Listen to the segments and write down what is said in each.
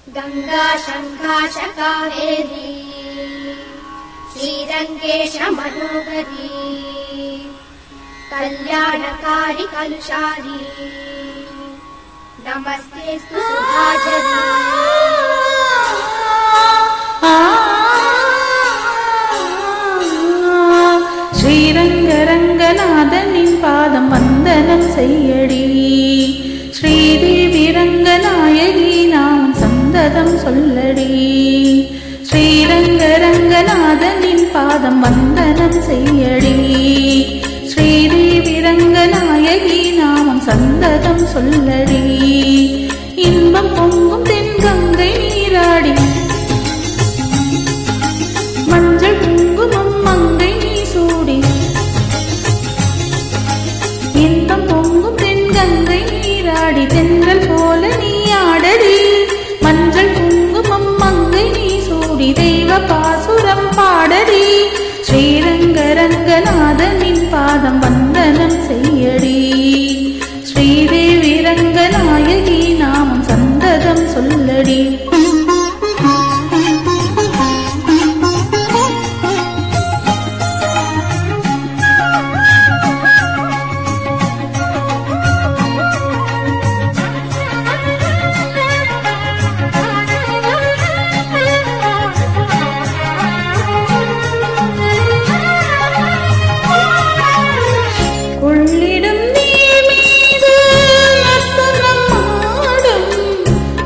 गंगा शंखाश कावेरी श्रीरंगेश मनोहरी कल्याणकारी कलुषारी नमस्तेस्तु सुधाझरी ஸ்ரீரங்கரங்கநாதனின் பாதம் வந்தனம் செய்யடி ஸ்ரீதேவி ரங்கநாயகி நாம் சந்ததம் சொல்லடி ஸ்ரீரங்கரங்கநாதனின் பாதம் வந்தனம் செய்யடி ஸ்ரீதேவி ரங்கநாயகி நாமம் சந்ததம் சொல்லடி இன்பம் பொங்கும் தென்கங்கை நீராடி மஞ்சள் குங்குமம் மங்கை நீ சூடி இன்பம் பொங்கும் தென்கங்கை நீராடி தென்றல் போல நீ ஆடடி மஞ்சள் குங்குமம் மங்கை நீ சூடி தெய்வ பாசுரம் பாடடி ஸ்ரீரங்கரங்கநாதனின் பாதம் வந்தனம் செய்யடி ஸ்ரீதேவி ரங்கநாயகி நாமம் சந்ததம் சொல்லடி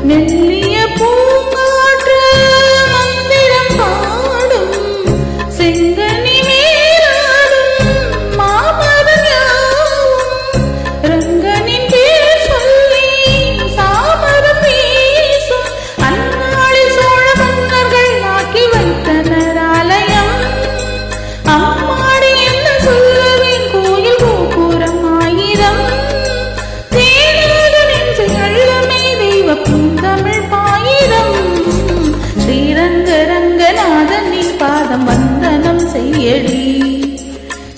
மெல்லிய பூங்காற்று மந்திரம் பாடும் செங்கனி மேலாடும் மாமரம் யாவும் ரங்கனின் பேர் சொல்லி சாமரம் வீசும் அந்நாளில் சோழ மன்னர்கள் ஆக்கி வைத்தனர் ஆலயம் அம்மாடி என்ன சொல்லுவேன் கோயில் கோபுரம் ஆயிரம் தமிழ் பாயிரம் ஸ்ரீரங்கரங்கநாதனின் பாதம் வந்தனம் செய்யடி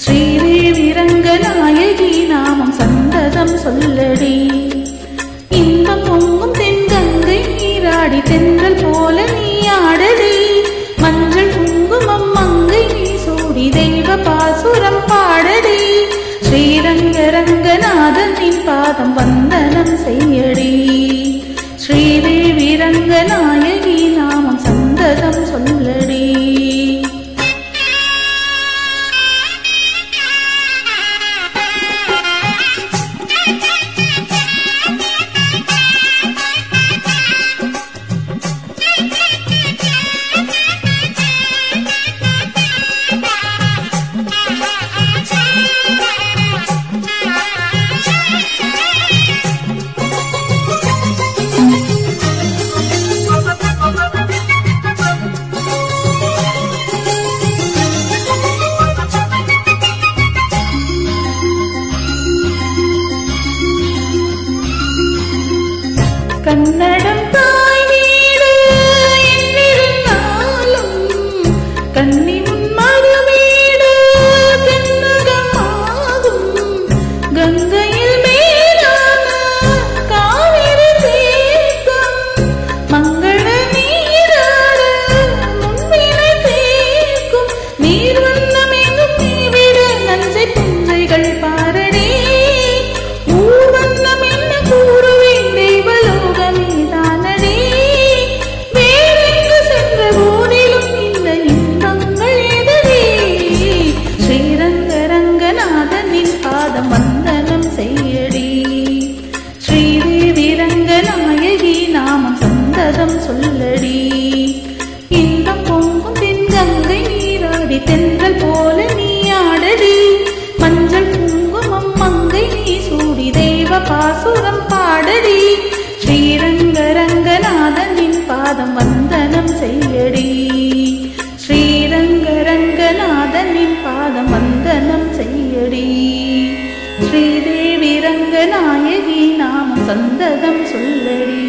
ஸ்ரீதேவி ரங்கநாயகி நாமம் சந்ததம் சொல்லடி இன்பம் பொங்கும் தென்கங்கை நீராடி தென்றல் போல நீ ஆடடி மஞ்சள் குங்குமம் மங்கை நீ சூடி தெய்வ பாசுரம் பாடடி ஸ்ரீரங்கரங்கநாதனின் பாதம் வந்தனம் செய்யடி ஸ்ரீதேவி ரங்கநாயகி நாமம் சந்ததம் சொல்லடி கன்னடம் தாய் வீடு என்னிருந்தாலும் கன்னி முன்மறு வீடு தென்னகமாகும் கங்கையில் மேலான காவிரி தீர்த்தம் மங்கள நீராட முன்பினை தீர்க்கும் நீர் வண்ணம் எங்கும் நீ விட நஞ்சை புஞ்சைகள் பாரடி ஊர் வண்ணம் என்ன கூறுவேன் தெய்வலோகமேதானடி வேறெங்கு சென்ற போதிலும் இந்த இன்பங்கள் எதடி ஸ்ரீரங்கரங்கநாதனின் பாதம் வந்தனம் செய்யடி ஸ்ரீதேவி ரங்கநாயகி நாமம் சந்ததம் சொல்லடி இன்பம் பொங்கும் தென்கங்கை நீராடி தென்றல் போல நீ ஆடடி மஞ்சள் குங்குமம் மங்கை நீ சூடி தெய்வ பாசுரம் பாடடி ஸ்ரீரங்கரங்கநாதனின் பாதம் வந்தனம் செய்யடி ஸ்ரீரங்கரங்கநாதனின் பாதம் வந்தனம் செய்யடி ஸ்ரீதேவி ரங்கநாயகி நாமம் சந்ததம் சொல்லடி